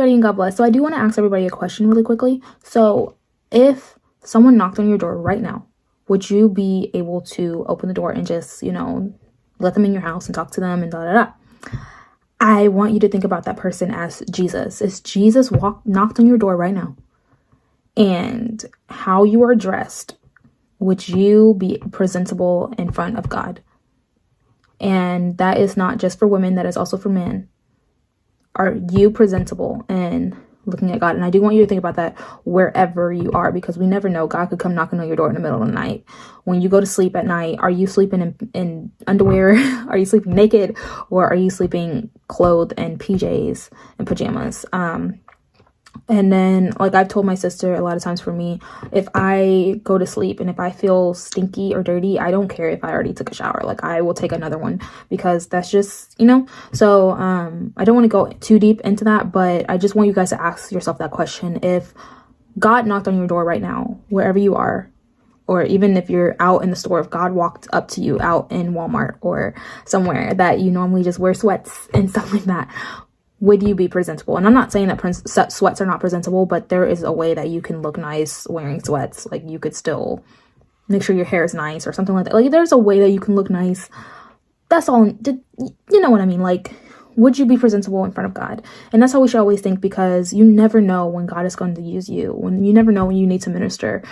everybody, and God bless. So I do want to ask everybody a question really quickly. So if someone knocked on your door right now, would you be able to open the door and just, let them in your house and talk to them and da da da? I want you to think about that person as Jesus. If Jesus knocked on your door right now, and how you are dressed, would you be presentable in front of God? And that is not just for women, that is also for men. Are you presentable and looking at God? And I do want you to think about that wherever you are, because we never know. God could come knocking on your door in the middle of the night. When you go to sleep at night, are you sleeping in underwear? Are you sleeping naked? Or are you sleeping clothed in PJs and pajamas? And then, like I've told my sister a lot of times, for me, if I go to sleep and if I feel stinky or dirty, I don't care if I already took a shower. Like, I will take another one, because that's just, so I don't want to go too deep into that, but I just want you guys to ask yourself that question. If God knocked on your door right now, wherever you are, or even if you're out in the store, if God walked up to you out in Walmart or somewhere that you normally just wear sweats and stuff like that, would you be presentable? And I'm not saying that sweats are not presentable, but there is a way that you can look nice wearing sweats. Like, you could still make sure your hair is nice or something like that. Like, there's a way that you can look nice. That's all. You know what I mean? Like, would you be presentable in front of God? And that's how we should always think, because you never know when God is going to use you. You never know when you need to minister.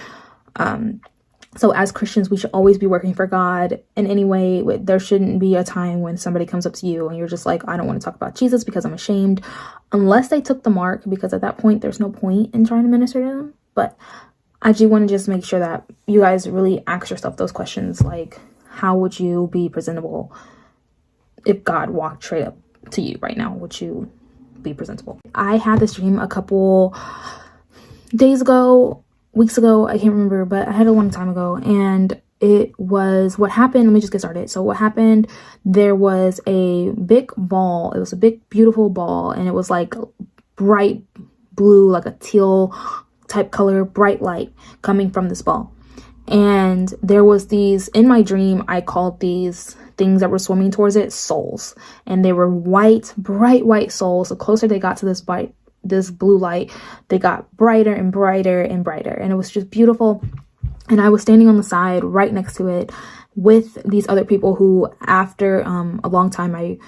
So as Christians, we should always be working for God in any way. There shouldn't be a time when somebody comes up to you and you're just like, I don't want to talk about Jesus because I'm ashamed, unless they took the mark, because at that point, there's no point in trying to minister to them. But I do want to just make sure that you guys really ask yourself those questions. Like, how would you be presentable if God walked straight up to you right now? Would you be presentable? I had this dream a couple days ago, weeks ago, I can't remember, but I had it a long time ago. And it was, what happened, let me just get started. So what happened, there was a big ball. It was a big, beautiful ball, and it was like bright blue, like a teal type color, bright light coming from this ball. And there was these, in my dream, I called these things that were swimming towards it souls. And they were white, bright white souls. The closer they got to this blue light, they got brighter and brighter and brighter, and it was just beautiful. And I was standing on the side right next to it with these other people who, after a long time, I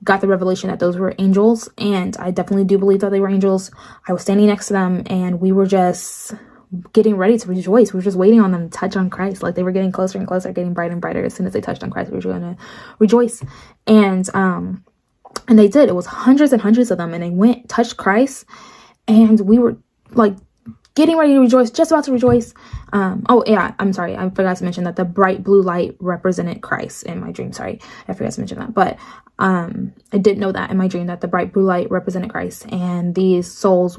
got the revelation that those were angels, and I definitely do believe that they were angels. I was standing next to them, and we were just getting ready to rejoice. We were just waiting on them to touch on Christ. Like, they were getting closer and closer, getting brighter and brighter. As soon as they touched on Christ, we were going to rejoice. And they did. It was hundreds and hundreds of them, and they touched Christ, and we were like getting ready to rejoice, just about to rejoice. Oh yeah, I'm sorry, I forgot to mention that the bright blue light represented Christ in my dream. Sorry, I forgot to mention that. But I did know that in my dream, that the bright blue light represented Christ, and these souls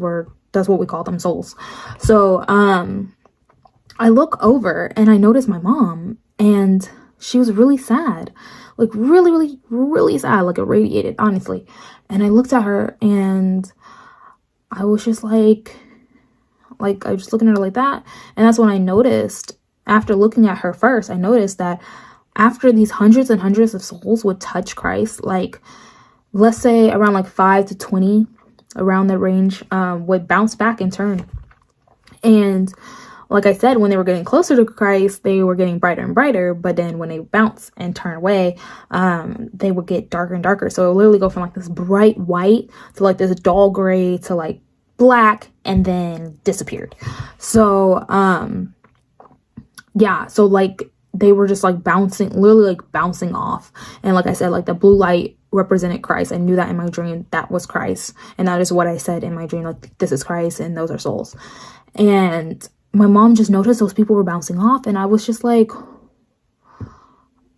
that's what we call them, souls. So I look over and I notice my mom, and she was really sad. Like, really, really, really sad. Like, it radiated, honestly. And I looked at her, and I was just like I was just looking at her like that. And that's when I noticed, after looking at her first, I noticed that after these hundreds and hundreds of souls would touch Christ, like, let's say around like 5 to 20, around that range, would bounce back and turn. And like I said, when they were getting closer to Christ, they were getting brighter and brighter. But then when they bounce and turn away, they would get darker and darker. So it would literally go from like this bright white to like this dull gray to like black, and then disappeared. So yeah, so like they were just like bouncing, literally like bouncing off. And like I said, like the blue light represented Christ. I knew that in my dream, that was Christ. And that is what I said in my dream, like, this is Christ and those are souls. And my mom just noticed those people were bouncing off, and I was just like,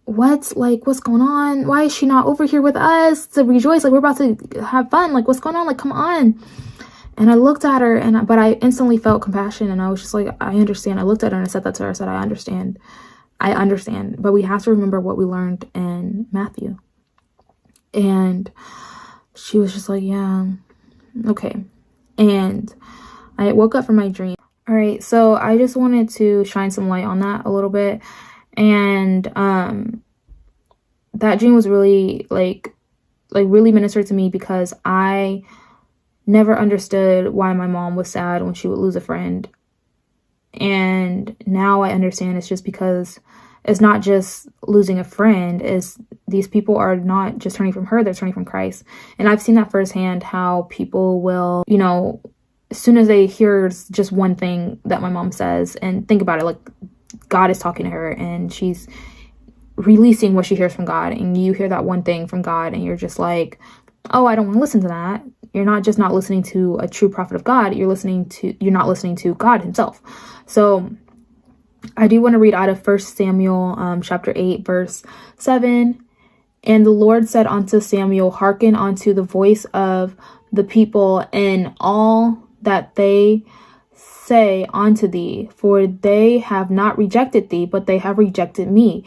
what's going on? Why is she not over here with us to rejoice? Like, we're about to have fun. Like, what's going on? Like, come on. And I looked at her, but I instantly felt compassion, and I was just like, I understand. I looked at her and I said that to her. I said, I understand, but we have to remember what we learned in Matthew. And she was just like, yeah, okay. And I woke up from my dream. All right, so I just wanted to shine some light on that a little bit. And that dream was really like really ministered to me, because I never understood why my mom was sad when she would lose a friend. And now I understand it's just because it's not just losing a friend. Is these people are not just turning from her, they're turning from Christ. And I've seen that firsthand, how people will, you know, as soon as they hear just one thing that my mom says, and think about it, like God is talking to her and she's releasing what she hears from God, and you hear that one thing from God and you're just like, oh, I don't want to listen to that. You're not just not listening to a true prophet of God, you're not listening to God himself. So I do want to read out of 1 Samuel chapter 8 verse 7. And the Lord said unto Samuel, hearken unto the voice of the people and all that they say unto thee, for they have not rejected thee, but they have rejected me,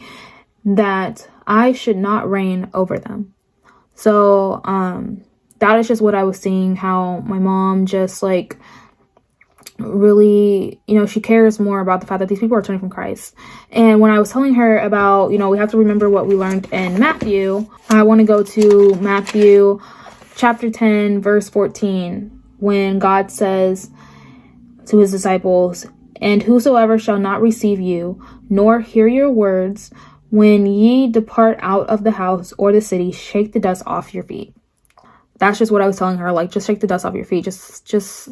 that I should not reign over them. So that is just what I was seeing, how my mom just like really, you know, she cares more about the fact that these people are turning from Christ. And when I was telling her about, you know, we have to remember what we learned in Matthew, I want to go to Matthew chapter 10 verse 14, when God says to his disciples, and whosoever shall not receive you, nor hear your words, when ye depart out of the house or the city, shake the dust off your feet. That's just what I was telling her, like, just shake the dust off your feet. Just,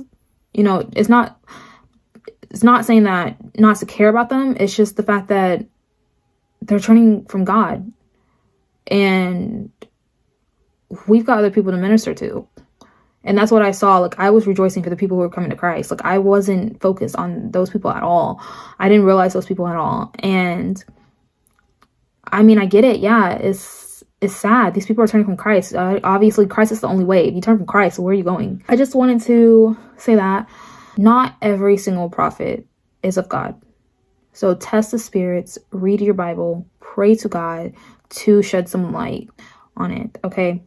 you know, it's not saying that not to care about them. It's just the fact that they're turning from God, and we've got other people to minister to. And that's what I saw. Like, I was rejoicing for the people who were coming to Christ. Like, I wasn't focused on those people at all. I didn't realize those people at all. And I mean, I get it. Yeah, it's sad. These people are turning from Christ. Obviously, Christ is the only way. If you turn from Christ, where are you going? I just wanted to say that not every single prophet is of God. So test the spirits, read your Bible, pray to God to shed some light on it, okay?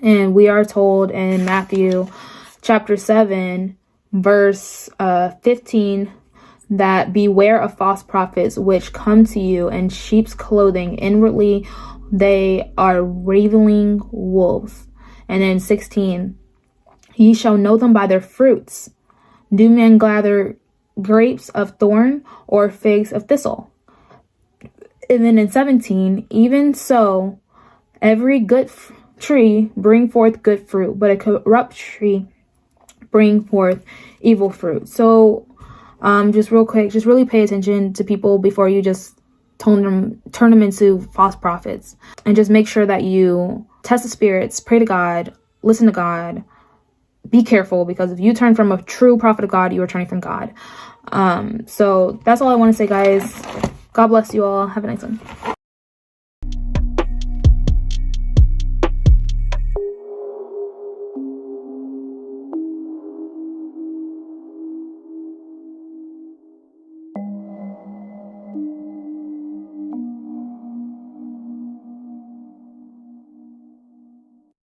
And we are told in Matthew chapter 7, verse 15, that beware of false prophets which come to you in sheep's clothing. Inwardly they are ravening wolves. And then 16, ye shall know them by their fruits. Do men gather grapes of thorn or figs of thistle? And then in 17, even so, every good tree bring forth good fruit, but a corrupt tree bring forth evil fruit. So just real quick, just really pay attention to people before you just turn them into false prophets, and just make sure that you test the spirits, pray to God, listen to God, be careful, because if you turn from a true prophet of God, you are turning from God. So that's all I want to say, guys. God bless you all. Have a nice one.